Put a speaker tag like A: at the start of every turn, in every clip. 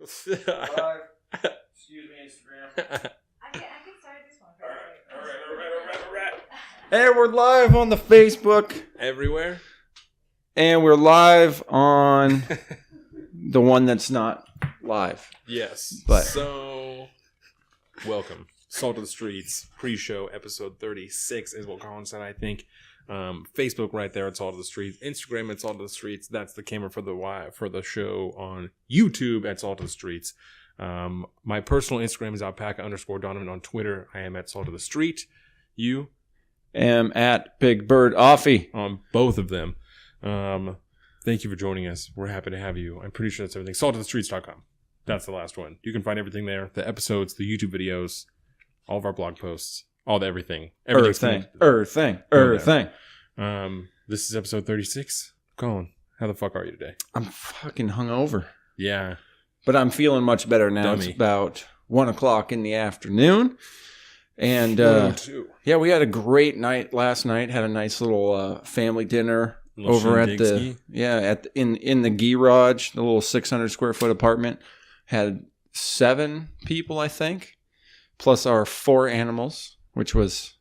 A: Excuse me, Instagram.
B: I can start this one.
A: All right.
C: And we're live on the Facebook.
A: Everywhere.
C: And we're live on the one that's not live.
A: Yes.
C: But
A: so, welcome. Salt of the Streets, pre-show, episode 36 is what Colin said, I think. Facebook right there at Salt of the Streets. Instagram at Salt of the Streets. That's the camera for the show on YouTube at Salt of the Streets. My personal Instagram is alpaca_Don, and on Twitter I am at Salt of the Street. You?
C: am at Big Bird Offie.
A: On both of them. Thank you for joining us. We're happy to have you. I'm pretty sure that's everything. saltofthestreets.com. That's the last one. You can find everything there. The episodes, the YouTube videos, all of our blog posts, all the everything.
C: Everything.
A: This is episode 36. Colin, how the fuck are you today?
C: I'm fucking hungover.
A: Yeah.
C: But I'm feeling much better now.
A: Dummy.
C: It's about 1 o'clock in the afternoon. And yeah, we had a great night last night. Had a nice little family dinner over at the in the Garage, the little 600 square foot apartment. Had 7 people, I think, plus our 4 animals, which was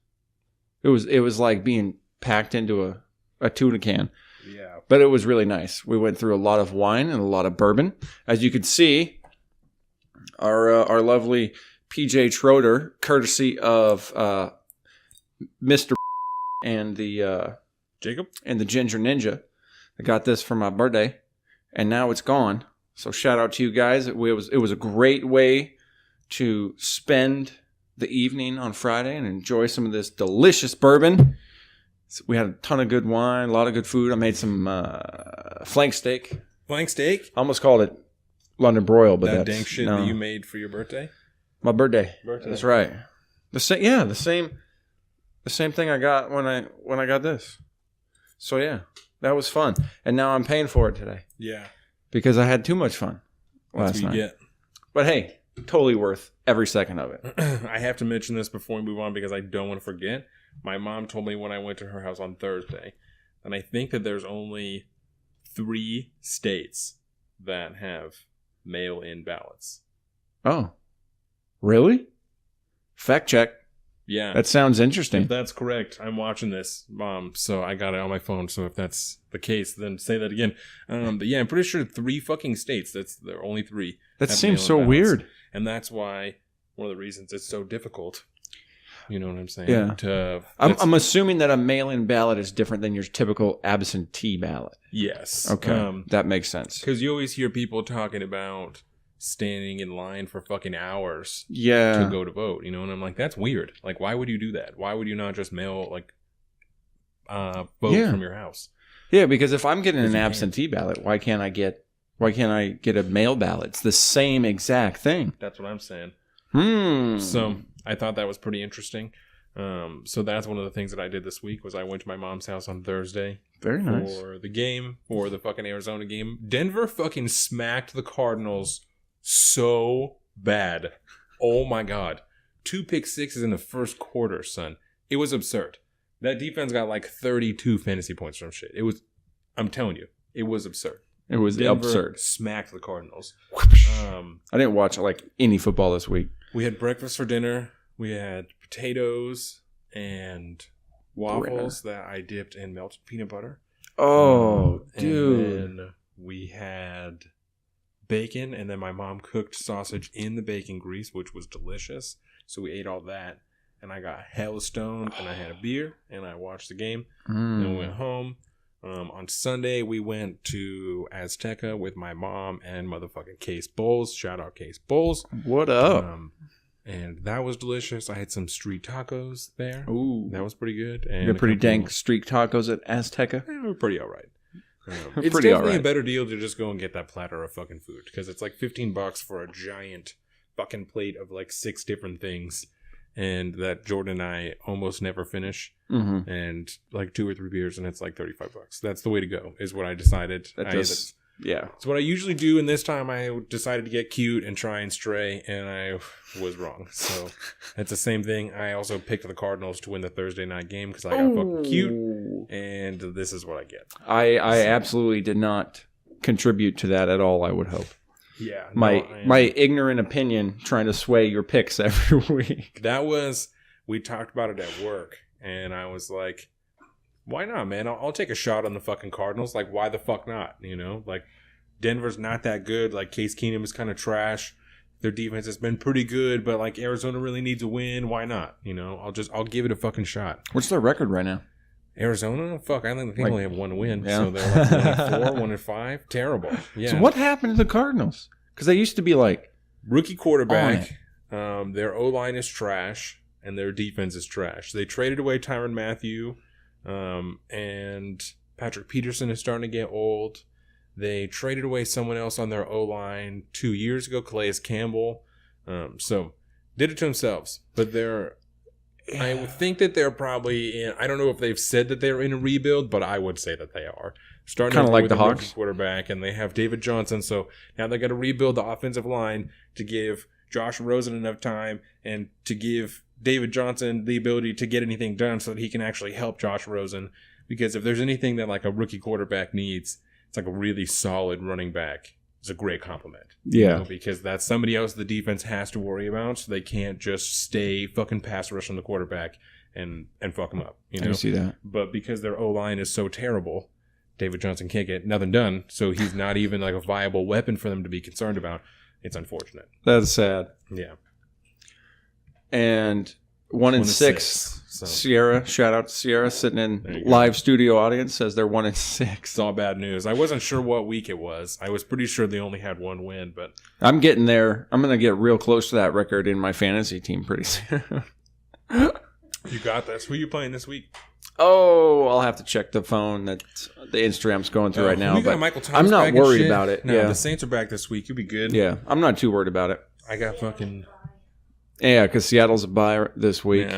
C: it was like being packed into a tuna can.
A: Yeah.
C: But it was really nice. We went through a lot of wine and a lot of bourbon. As you could see, our lovely PJ Schroeder, courtesy of Mr. and the
A: Jacob
C: and the Ginger Ninja. I got this for my birthday, and now it's gone. So shout out to you guys. It was a great way to spend the evening on Friday and enjoy some of this delicious bourbon. So we had a ton of good wine, a lot of good food. I made some flank steak.
A: Flank steak?
C: I almost called it London broil, but
A: that
C: that's
A: dang shit that you made for your birthday?
C: My birthday.
A: Birthday.
C: That's right. The same thing I got when I got this. So yeah, that was fun. And now I'm paying for it today.
A: Yeah.
C: Because I had too much fun last
A: That's what
C: night.
A: you get.
C: But hey, totally worth every second of it.
A: I have to mention this before we move on because I don't want to forget. My mom told me when I went to her house on Thursday, and I think that there's only 3 states that have mail-in ballots.
C: Oh, really? Fact check.
A: Yeah.
C: That sounds interesting.
A: If that's correct. I'm watching this, Mom, so I got it on my phone. So if that's the case, then say that again. But yeah, I'm pretty sure 3 fucking states. There are only 3.
C: That seems so weird.
A: And that's why one of the reasons it's so difficult. You know what I'm saying?
C: Yeah. I'm assuming that a mail-in ballot is different than your typical absentee ballot.
A: Yes.
C: Okay. That makes sense.
A: Because you always hear people talking about standing in line for fucking hours
C: to
A: go to vote, you know, and I'm like, that's weird. Like, why would you do that? Why would you not just mail vote from your house? Yeah,
C: because if I'm getting an absentee ballot, why can't I get a mail ballot? It's the same exact thing.
A: That's what I'm saying. So I thought that was pretty interesting. So that's one of the things that I did this week was I went to my mom's house on Thursday.
C: Very nice.
A: For the game, for the fucking Arizona game. Denver fucking smacked the Cardinals so bad. Oh my God. 2 pick sixes in the first quarter, son. It was absurd. That defense got like 32 fantasy points from shit. I'm telling you, it was absurd.
C: It was
A: Denver
C: absurd.
A: Smacked the Cardinals.
C: I didn't watch like any football this week.
A: We had breakfast for dinner. We had potatoes and waffles that I dipped in melted peanut butter.
C: Oh, dude.
A: And then we had bacon, and then my mom cooked sausage in the bacon grease, which was delicious. So we ate all that, and I got hella stoned, and I had a beer, and I watched the game. Then we went home. On Sunday, we went to Azteca with my mom and motherfucking Case Bowles. Shout out Case Bowles.
C: What up?
A: And that was delicious. I had some street tacos there.
C: Ooh.
A: That was pretty good. And
C: They're pretty dank street tacos at Azteca?
A: They were pretty all right. It's
C: pretty
A: definitely
C: all right.
A: a better deal to just go and get that platter of fucking food because it's like $15 for a giant fucking plate of like 6 different things, and that Jordan and I almost never finish, and like 2 or 3 beers, and it's like $35. That's the way to go, is what I decided.
C: Yeah.
A: It's what I usually do, and this time I decided to get cute and try and stray, and I was wrong. So it's the same thing. I also picked the Cardinals to win the Thursday night game because I got fucking cute, and this is what I get.
C: I absolutely did not contribute to that at all, I would hope.
A: Yeah.
C: My ignorant opinion trying to sway your picks every week.
A: We talked about it at work, and I was like, why not, man? I'll take a shot on the fucking Cardinals. Like, why the fuck not? You know, like, Denver's not that good. Like, Case Keenum is kind of trash. Their defense has been pretty good, but, like, Arizona really needs a win. Why not? You know, I'll give it a fucking shot.
C: What's their record right now?
A: Arizona? Fuck, I think they only have one win. Yeah. So they're like 1-4, 1-5. Terrible. Yeah.
C: So what happened to the Cardinals? Because they used to be like...
A: Rookie quarterback. Their O-line is trash, and their defense is trash. They traded away Tyrann Mathieu, and Patrick Peterson is starting to get old. They traded away someone else on their O-line 2 years ago, Calais Campbell. So, did it to themselves. But I would think that they're probably in, I don't know if they've said that they're in a rebuild, but I would say that they are. Starting
C: kind of like
A: with
C: the Hawks
A: quarterback, and they have David Johnson. So now they got to rebuild the offensive line to give Josh Rosen enough time and to give David Johnson the ability to get anything done so that he can actually help Josh Rosen. Because if there's anything that like a rookie quarterback needs, it's like a really solid running back. It's a great compliment.
C: Yeah.
A: You know, because that's somebody else the defense has to worry about, so they can't just stay fucking pass rush on the quarterback and fuck him up. You know?
C: I see that.
A: But because their O-line is so terrible, David Johnson can't get nothing done, so he's not even like a viable weapon for them to be concerned about. It's unfortunate.
C: That's sad.
A: Yeah.
C: And 1-6. So. Sierra, shout out to Sierra, sitting in live studio audience, says they're 1-6.
A: It's all bad news. I wasn't sure what week it was. I was pretty sure they only had one win, but
C: I'm getting there. I'm going to get real close to that record in my fantasy team pretty soon.
A: You got this. Who are you playing this week?
C: Oh, I'll have to check the phone that the Instagram's going through right now. But
A: Michael Thomas
C: I'm not worried about it.
A: No,
C: yeah.
A: The Saints are back this week. You'll be good.
C: Yeah, I'm not too worried about it.
A: I got fucking...
C: Yeah, because Seattle's a bye this week.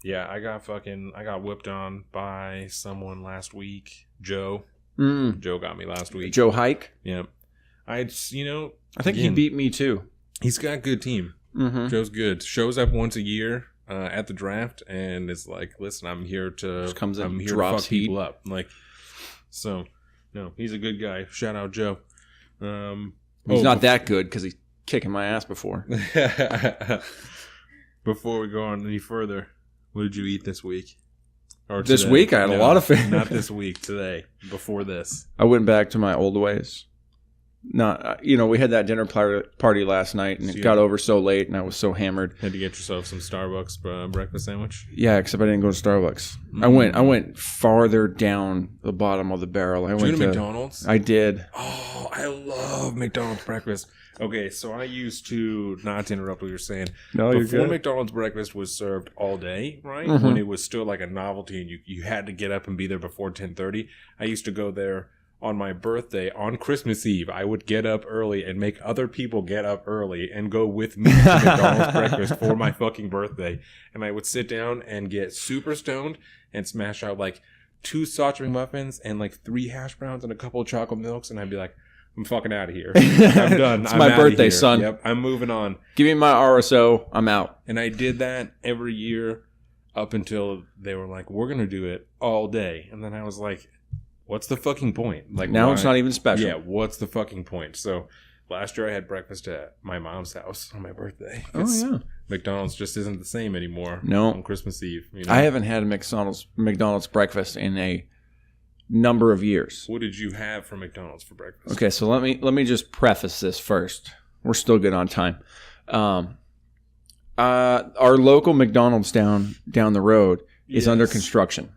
A: Yeah, I got whipped on by someone last week. Joe. Joe got me last week.
C: Joe Hike?
A: Yeah. I
C: think he beat me too.
A: He's got a good team.
C: Mm-hmm.
A: Joe's good. Shows up once a year at the draft and is like, listen, I'm here to fuck people up. Like, so, no, he's a good guy. Shout out Joe.
C: He's not that good because he's kicking my ass before.
A: Before we go on any further, what did you eat this week? Or
C: this
A: today?
C: week I had a lot of food.
A: Not this week, today. Before this.
C: I went back to my old ways. Not, we had that dinner party last night, and it got over so late, and I was so hammered.
A: Had to get yourself some Starbucks breakfast sandwich?
C: Yeah, except I didn't go to Starbucks. Mm-hmm. I went farther down the bottom of the barrel.
A: Did you go to McDonald's?
C: I did.
A: Oh, I love McDonald's breakfast. Okay, so I used to, not to interrupt what you're saying, before McDonald's breakfast was served all day, right? Mm-hmm. When it was still like a novelty and you had to get up and be there before 10:30, I used to go there on my birthday, on Christmas Eve. I would get up early and make other people get up early and go with me to McDonald's breakfast for my fucking birthday. And I would sit down and get super stoned and smash out like 2 sausage muffins and like 3 hash browns and a couple of chocolate milks, and I'd be like, I'm fucking out of here. I'm done.
C: It's my birthday, son.
A: Yep, I'm moving on.
C: Give me my RSO. I'm out.
A: And I did that every year up until they were like, we're going to do it all day. And then I was like, what's the fucking point? Like,
C: now it's not even special.
A: Yeah, what's the fucking point? So last year I had breakfast at my mom's house on my birthday.
C: Oh, yeah.
A: McDonald's just isn't the same anymore.
C: No.
A: On Christmas Eve.
C: I haven't had a McDonald's breakfast in a number of years.
A: What did you have for McDonald's for breakfast?
C: Okay, so let me just preface this first. We're still good on time. Our local McDonald's down the road is under construction.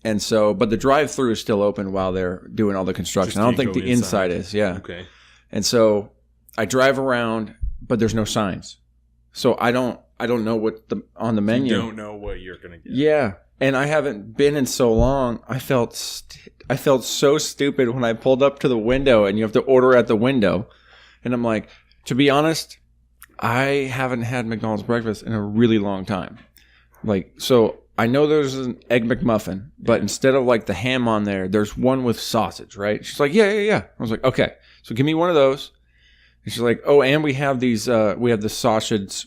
C: And so, but the drive-through is still open while they're doing all the construction. I don't think the inside is. Yeah.
A: Okay.
C: And so I drive around, but there's no signs. So I don't know what on the menu.
A: You don't know what you're going to get.
C: Yeah. And I haven't been in so long. I felt so stupid when I pulled up to the window and you have to order at the window. And I'm like, to be honest, I haven't had McDonald's breakfast in a really long time. Like, so I know there's an Egg McMuffin, but instead of like the ham on there, there's one with sausage, right? She's like, yeah. I was like, okay, so give me one of those. And she's like, oh, and we have these, we have the sausage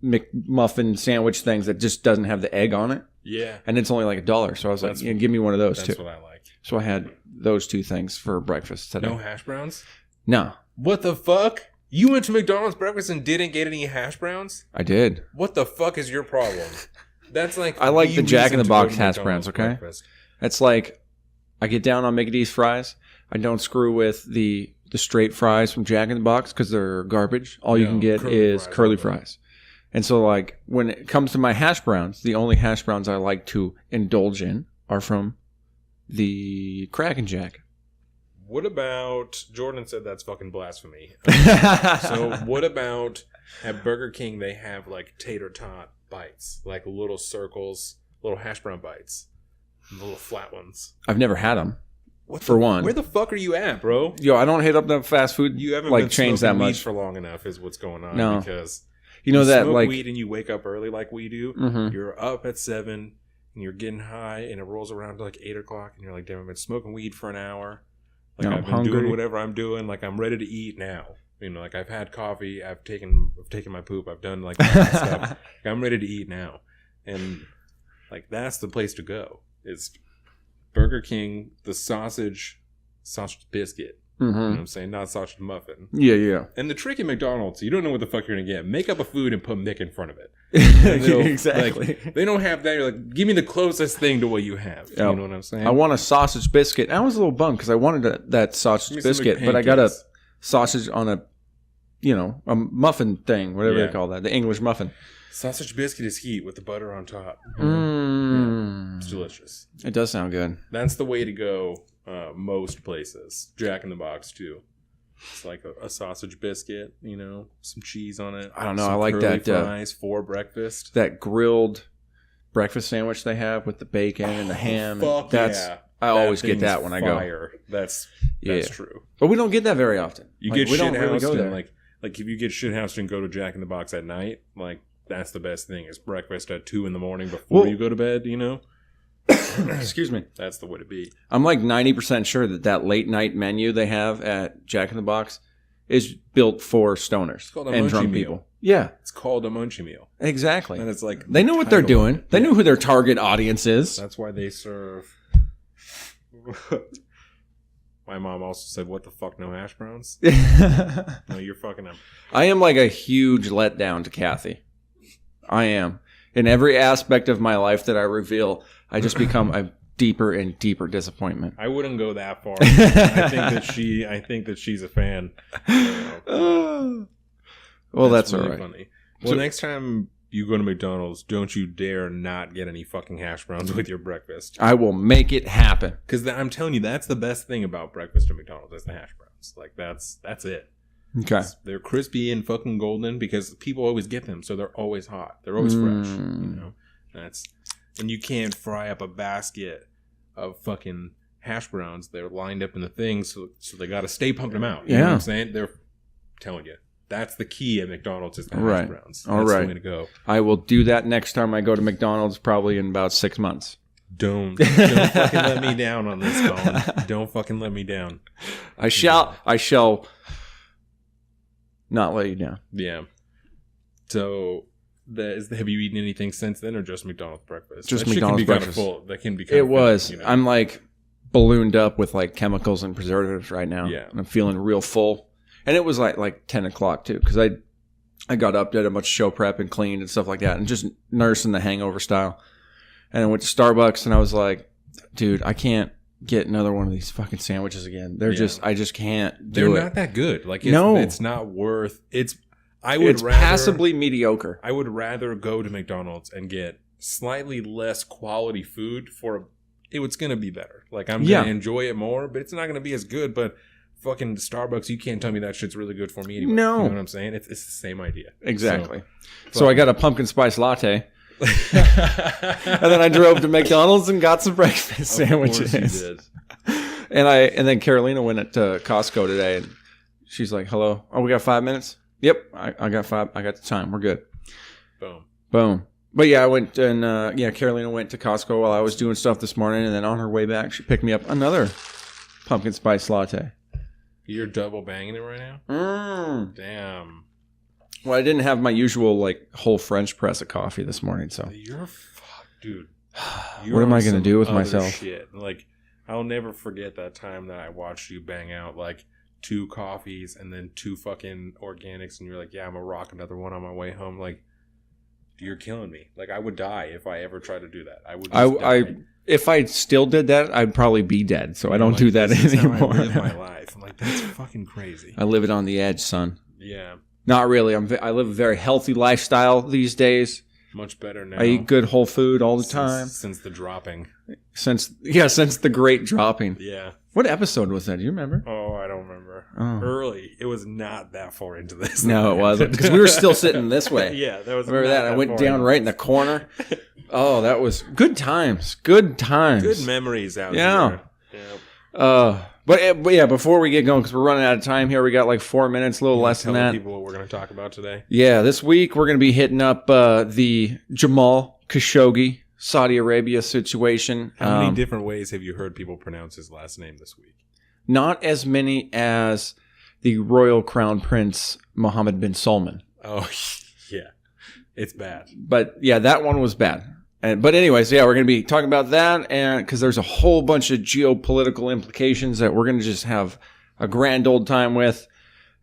C: McMuffin sandwich things that just doesn't have the egg on it.
A: Yeah.
C: And it's only like $1. So I was like, yeah, give me one of those too.
A: That's what I like.
C: So I had those 2 things for breakfast today.
A: No hash browns?
C: No.
A: What the fuck? You went to McDonald's breakfast and didn't get any hash browns?
C: I did.
A: What the fuck is your problem? That's like
C: I like the Jack in the Box hash browns, okay?
A: Breakfast.
C: It's like I get down on Mickey D's fries. I don't screw with the straight fries from Jack in the Box because they're garbage. All you can get is curly fries. And so like when it comes to my hash browns, the only hash browns I like to indulge in are from the Crack and Jack.
A: What about, Jordan said that's fucking blasphemy. So what about at Burger King, they have like tater tot bites, like little circles, little hash brown bites, little flat ones.
C: I've never had them.
A: One. Where the fuck are you at, bro?
C: Yo, I don't hit up the fast food.
A: You haven't
C: like
A: been
C: changed that much
A: weed for long enough is what's going on.
C: No.
A: Because
C: you know that
A: smoke
C: like
A: weed and you wake up early like we do.
C: Mm-hmm.
A: You're up at 7 and you're getting high and it rolls around to like 8 o'clock and you're like, damn, I've been smoking weed for an hour. Like I've been doing whatever I'm doing. Like I'm ready to eat now. You know, like I've had coffee. I've taken my poop. I've done like that stuff. Like, I'm ready to eat now. And like that's the place to go. It's Burger King, the sausage biscuit.
C: Mm-hmm.
A: You know what I'm saying? Not sausage muffin.
C: Yeah.
A: And the trick in McDonald's, you don't know what the fuck you're gonna get. Make up a food and put Mick in front of it.
C: Exactly.
A: Like, they don't have that. You're like, give me the closest thing to what you have. Yep. You know what I'm saying?
C: I want a sausage biscuit. I was a little bummed because I wanted that sausage biscuit, but I got a sausage on a muffin thing, whatever they call that, the English muffin.
A: Sausage biscuit is heat with the butter on top.
C: Yeah,
A: it's delicious.
C: It does sound good.
A: That's the way to go most places. Jack in the Box, too. It's like a sausage biscuit, some cheese on it.
C: I don't know. I like that.
A: Fries for breakfast.
C: That grilled breakfast sandwich they have with the bacon and the ham. I always get that when I go.
A: That's true.
C: But we don't get that very often.
A: You get shithoused and like if you get shithoused and go to Jack in the Box at night, like that's the best thing is breakfast at 2 a.m. before you go to bed,
C: Excuse me.
A: That's the way to be.
C: I'm like 90% sure that late night menu they have at Jack in the Box is built for stoners and drunk people. Yeah.
A: It's called a munchie meal.
C: Exactly.
A: And it's like
C: they know what they're doing. They know who their target audience is.
A: That's why they serve. My mom also said, "What the fuck, no hash browns?" No, you're fucking up.
C: I am like a huge letdown to Kathy. I am. In every aspect of my life that I reveal, I just become a deeper and deeper disappointment.
A: I wouldn't go that far. I think that she's a fan.
C: Well, that's really all right.
A: Funny. Well, next time you go to McDonald's, don't you dare not get any fucking hash browns with your breakfast.
C: I will make it happen.
A: Because I'm telling you, that's the best thing about breakfast at McDonald's is the hash browns. Like that's it.
C: Okay.
A: They're crispy and fucking golden because people always get them, so they're always hot. They're always fresh. And you can't fry up a basket of fucking hash browns. They're lined up in the thing, so they got to stay pumping them out. You know what I'm saying? They're telling you. That's the key at McDonald's is the hash browns. That's the way to go.
C: I will do that next time I go to McDonald's, probably in about 6 months.
A: Don't fucking let me down on this, Colin. Don't fucking let me down.
C: I shall not let you down.
A: Yeah. So, have you eaten anything since then, or just McDonald's breakfast?
C: Just McDonald's breakfast.
A: That can be kind of
C: was. I'm like ballooned up with like chemicals and preservatives right now.
A: Yeah.
C: I'm feeling real full. And it was like 10 o'clock too, because I got up, did a bunch of show prep and cleaned and stuff like that, and just nursing the hangover style. And I went to Starbucks and I was like, dude, I can't get another one of these fucking sandwiches again. I just can't do it.
A: They're not that good. Like it's not worth it's
C: passably mediocre.
A: I would rather go to McDonald's and get slightly less quality food it's going to be better. Like I'm going to enjoy it more, but it's not going to be as good, but fucking Starbucks, you can't tell me that shit's really good for me anyway.
C: No.
A: You know what I'm saying? It's the same idea.
C: Exactly. So I got a pumpkin spice latte. And then I drove to McDonald's and got some breakfast sandwiches.
A: Of course you did.
C: And then Carolina went to Costco today and she's like, "Hello. Oh, we got 5 minutes?" Yep. I got 5. I got the time. We're good. Boom. But yeah, I went and Carolina went to Costco while I was doing stuff this morning, and then on her way back she picked me up another pumpkin spice latte.
A: You're double banging it right now? Damn.
C: Well, I didn't have my usual like whole French press of coffee this morning, so.
A: Dude.
C: What am I going to do with myself?
A: Shit. Like, I'll never forget that time that I watched you bang out like 2 coffees and then 2 fucking organics, and you're like, yeah, I'm gonna rock another one on my way home. Like, you're killing me. Like, I would die if I ever tried to do that. I would just die.
C: If I still did that, I'd probably be dead. So I don't do that anymore.
A: I live my life. I'm like, that's fucking crazy.
C: I live it on the edge, son.
A: Yeah.
C: Not really. I live a very healthy lifestyle these days.
A: Much better now.
C: I eat good whole food all the time.
A: Since the dropping.
C: Since the great dropping.
A: Yeah.
C: What episode was that? Do you remember?
A: Oh, I don't remember.
C: Oh.
A: Early. It was not that far into this.
C: No, it wasn't. Because we were still sitting this way.
A: Yeah, that was.
C: Remember that? I went down right in the corner. Oh, that was good times. Good times.
A: Good memories out here.
C: Yeah. But yeah, before we get going, because we're running out of time here, we got like 4 minutes, a little less than that.
A: Tell people what we're going to talk about today.
C: Yeah, this week we're going to be hitting up the Jamal Khashoggi, Saudi Arabia situation.
A: How many different ways have you heard people pronounce his last name this week?
C: Not as many as the Royal Crown Prince Mohammed bin Salman.
A: Oh, yeah. It's bad.
C: But yeah, that one was bad. But anyways, yeah, we're going to be talking about that, and because there's a whole bunch of geopolitical implications that we're going to just have a grand old time with.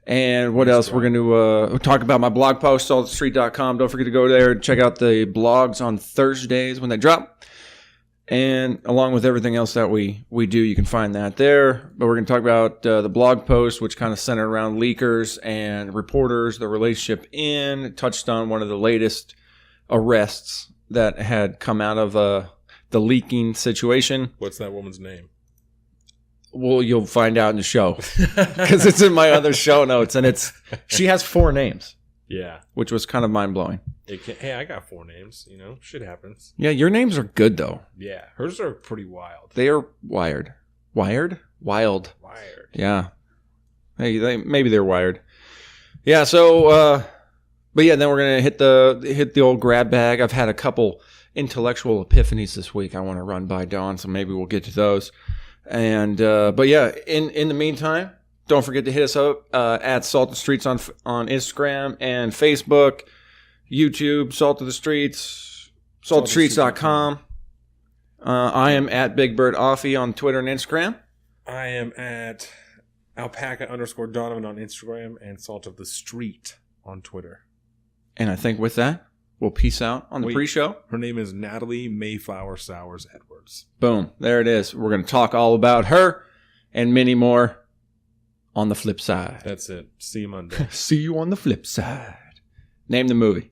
C: And what else? We're going to talk about my blog post, saltthestreet.com. Don't forget to go there and check out the blogs on Thursdays when they drop. And along with everything else that we do, you can find that there. But we're going to talk about the blog post, which kind of centered around leakers and reporters, the relationship touched on one of the latest arrests that had come out of the leaking situation.
A: What's that woman's name?
C: Well, you'll find out in the show because it's in my other show notes, and she has 4 names.
A: Yeah,
C: which was kind of mind blowing.
A: Hey, I got 4 names. Shit happens.
C: Yeah, your names are good though.
A: Yeah, hers are pretty wild.
C: They are wired. Wild. Yeah. Hey, maybe they're wired. Yeah. So. But yeah, then we're gonna hit the old grab bag. I've had a couple intellectual epiphanies this week. I want to run by Don, so maybe we'll get to those. And but yeah, in the meantime, don't forget to hit us up at Salt the Streets on Instagram and Facebook, YouTube, Salt of the Streets, saltthestreets.com. I am at Big Bird Offie on Twitter and Instagram.
A: I am at alpaca_Donovan on Instagram and Salt of the Street on Twitter.
C: And I think with that, we'll peace out on the pre-show.
A: Her name is Natalie Mayflower Sowers Edwards.
C: Boom. There it is. We're going to talk all about her and many more on the flip side.
A: That's it. See you Monday.
C: See you on the flip side. Name the movie.